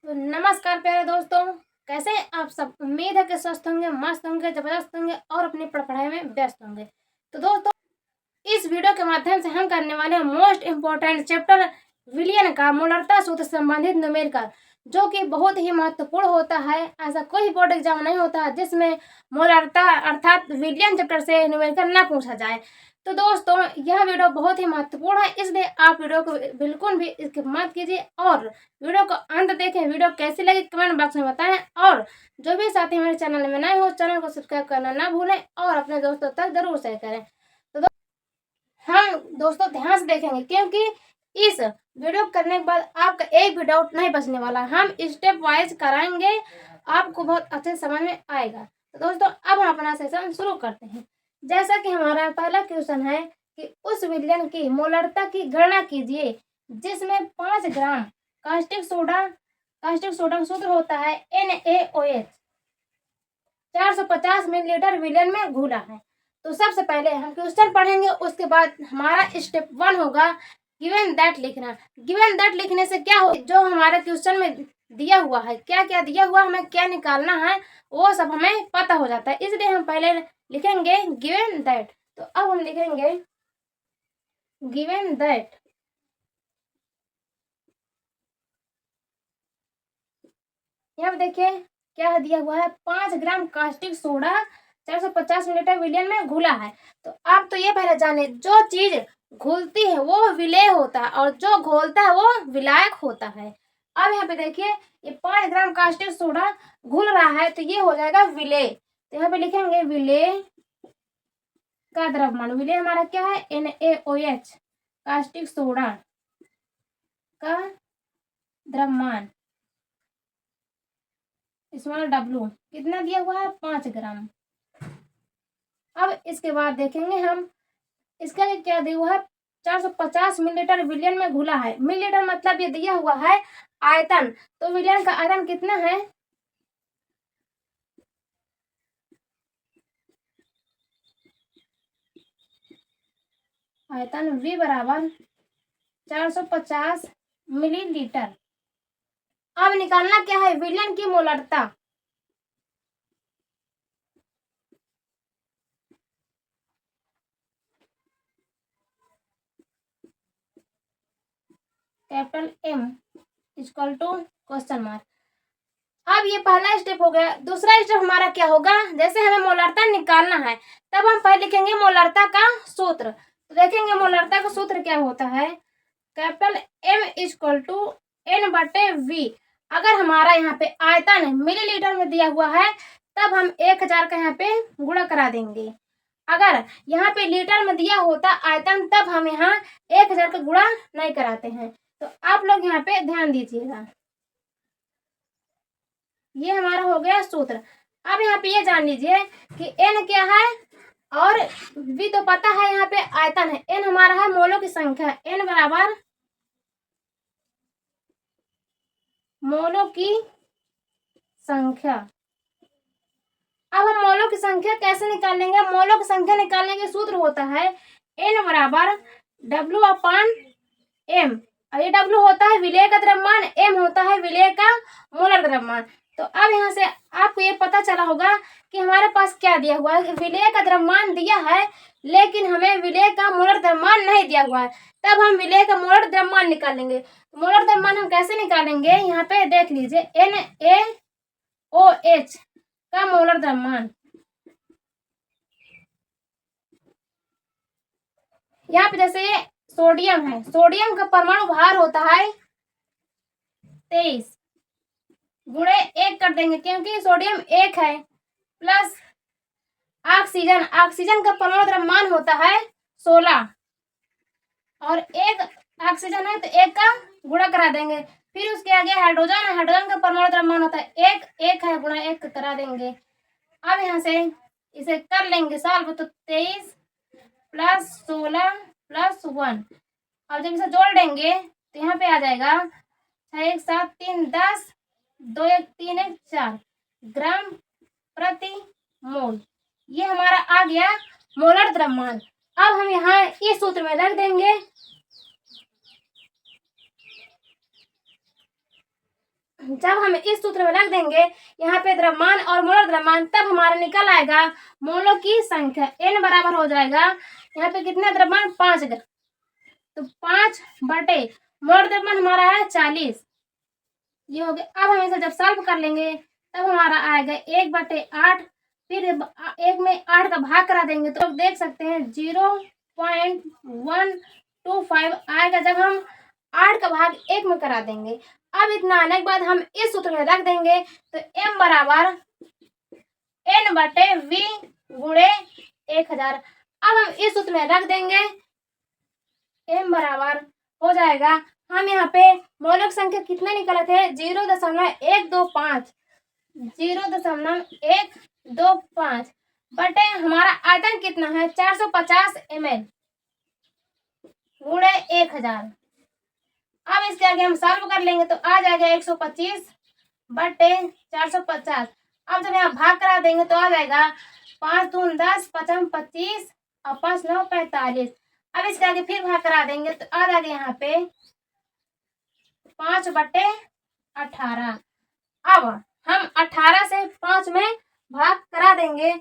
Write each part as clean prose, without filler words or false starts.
तो नमस्कार प्यारे दोस्तों, कैसे हैं आप सब। उम्मीद है कि स्वस्थ होंगे, मस्त होंगे, जबरदस्त होंगे और अपनी पढ़ाई में व्यस्त होंगे। तो दोस्तों, इस वीडियो के माध्यम से हम करने वाले हैं मोस्ट इम्पोर्टेंट चैप्टर विलियन का मोलरता सूत्र संबंधित न्यूमेरिकल, जो कि बहुत ही महत्वपूर्ण होता है। ऐसा कोई बोर्ड एग्जाम नहीं होता है जिसमें मोलरता अर्थात विलियन चैप्टर से न्यूमेरिकल ना पूछा जाए। तो दोस्तों, यह वीडियो बहुत ही महत्वपूर्ण है, इसलिए आप वीडियो को बिल्कुल भी स्किप मत कीजिए और वीडियो को अंत देखें। वीडियो कैसी लगी कमेंट बॉक्स में बताएं और जो भी साथी मेरे चैनल में नए हो चैनल को सब्सक्राइब करना ना भूलें और अपने दोस्तों तक जरूर शेयर करें। तो हम दोस्तों ध्यान से देखेंगे, क्योंकि इस वीडियो करने के बाद आपका एक भी डाउट नहीं बचने वाला। हम स्टेप वाइज कराएंगे, आपको बहुत अच्छे से समझ में आएगा। तो दोस्तों, अब हम अपना सेशन शुरू करते हैं। जैसा कि हमारा पहला क्वेश्चन है कि उस विलयन की मोलरता की गणना कीजिए जिसमें 5 ग्राम कास्टिक सोडा का सूत्र होता है NaOH 450 मिलीलीटर विलयन में घुला है। तो सबसे पहले हम क्वेश्चन पढ़ेंगे, उसके बाद हमारा स्टेप 1 होगा गिवन दैट लिखना। गिवन दैट लिखने से क्या हो, जो हमारे क्वेश्चन में दिया हुआ है, क्या क्या दिया हुआ, हमें क्या निकालना है, वो सब हमें पता हो जाता है। इसलिए हम पहले लिखेंगे गिवन दैट। तो अब हम लिखेंगे गिवन दैट। यहाँ पे देखिए क्या दिया हुआ है, 5 ग्राम कास्टिक सोडा 450 मिलीलीटर विलयन में घुला है। तो आप तो ये पहले जाने, जो चीज घुलती है वो विलेय होता है और जो घोलता है वो विलायक होता है। अब यहाँ पे देखिए ये 5 ग्राम कास्टिक सोडा घुल रहा है, तो ये हो जाएगा विलेय। तो यहाँ पे लिखेंगे विलेय का द्रव्यमान। विलेय हमारा क्या है, NaOH कास्टिक सोडा का द्रव्यमान स्मॉल W कितना दिया हुआ है, 5 ग्राम। अब इसके बाद देखेंगे हम इसका क्या दिया हुआ है, 450 मिलीलीटर विलयन में घुला है। मिलीलीटर मतलब ये दिया हुआ है आयतन। तो विलयन का आयतन कितना है, आयतन V बराबर 450 मिलीलीटर। अब निकालना क्या है, विलयन की मोलरता। Capital M equal to question mark. अब ये पहला स्टेप हो गया। दूसरा स्टेप हमारा क्या होगा, जैसे हमें मोलरता निकालना है तब हम पहले लिखेंगे मोलरता का सूत्र। तो देखेंगे मोलरता का सूत्र क्या होता है, capital M equal to N/V। अगर हमारा यहाँ पे आयतन मिलीलीटर में दिया हुआ है तब हम 1000 का यहाँ पे गुणा करा देंगे। अगर यहाँ पे लीटर में दिया होता आयतन तब हम यहाँ 1000 का गुणा नहीं कराते हैं। तो आप लोग यहाँ पे ध्यान दीजिएगा, ये हमारा हो गया सूत्र। अब यहाँ पे ये जान लीजिए कि N क्या है और V तो पता है, यहाँ पे आयतन है। N हमारा है मोलों की संख्या, N बराबर मोलों की संख्या। अब हम मोलों की संख्या कैसे निकालेंगे, मोलों की संख्या निकालने के सूत्र होता है N बराबर W/M। ये W होता है विलेय का द्रव्यमान, M होता है विलेय का मोलर द्रव्यमान। तो अब यहाँ से आपको ये पता चला होगा कि हमारे पास क्या दिया हुआ है, विलेय का द्रव्यमान दिया है लेकिन हमें विलेय का मोलर द्रव्यमान नहीं दिया हुआ है। तब हम विलेय का मोलर द्रव्यमान निकालेंगे। मोलर द्रव्यमान हम कैसे निकालेंगे, यहाँ पे देख लीजिए NaOH का मोलर द्रव्यमान। यहाँ पे जैसे ये सोडियम है, सोडियम का परमाणु भार होता है 23 गुणे 1 कर देंगे क्योंकि सोडियम 1 है, प्लस ऑक्सीजन, ऑक्सीजन का परमाणु द्रव्यमान होता है 16 और 1 ऑक्सीजन है तो 1 का गुणा करा देंगे। फिर उसके आगे हाइड्रोजन, हाइड्रोजन का परमाणु द्रव्यमान होता है 1 है, गुणा 1 करा देंगे। अब यहाँ से इसे कर लेंगे सॉल्व, तो 23 प्लस 16 प्लस 1। अब जब इसे जोड़ देंगे तो यहाँ पे आ जाएगा 6 1 7 3 10 2 1 3 1 4 ग्राम प्रति मोल। ये हमारा आ गया मोलर द्रव्यमान। अब हम यहाँ इस सूत्र में रख देंगे जब हम इस सूत्र में रख देंगे यहाँ पे द्रव्यमान और मोलर द्रव्यमान, तब हमारा निकल आएगा मोलों की संख्या। n बराबर हो जाएगा यहाँ पे कितना द्रव्यमान 5 ग्राम, तो 5 बटे मोलर द्रव्यमान हमारा है 40। ये हो गया। अब हम इसे जब सॉल्व कर लेंगे तब हमारा आएगा 1/8, फिर 1 में 8 का भाग करा देंगे तो देख सकते हैं 0.125 आएगा जब हम 8 का भाग 1 में करा देंगे। अब इतना आने के बाद हम इस सूत्र में रख देंगे तो m बराबर n/v गुणे 1000। अब हम इस सूत्र में रख देंगे, m बराबर हो जाएगा, हम यहाँ पे मोलक संख्या कितने निकले थे 0.125, 0.125 बटे हमारा आयतन कितना है 450 ml गुणे 1000। अब इसके आगे हम सॉल्व कर लेंगे तो आ जाएगा 125 बटे 450। अब जब यहाँ भाग करा देंगे तो आ जाएगा 5 दून 10, 5 25 और 5 9 45। अब इसके आगे फिर भाग करा देंगे तो आ जाएगा यहाँ पे 5/18। अब हम 18 से 5 में भाग करा देंगे,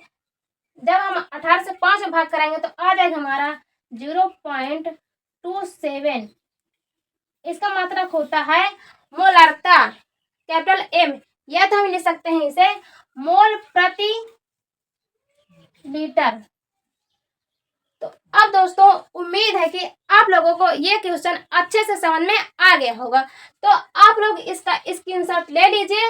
जब हम 18 से 5 में भाग कराएंगे तो आ जाएगा हमारा 0.27। इसका मात्रक होता है मोलारता, कैपिटल M, या तो हम लिख सकते हैं इसे मोल प्रति लीटर। तो अब दोस्तों उम्मीद है कि आप लोगों को ये क्वेश्चन अच्छे से समझ में आ गया होगा। तो आप लोग इसका स्क्रीनशॉट ले लीजिए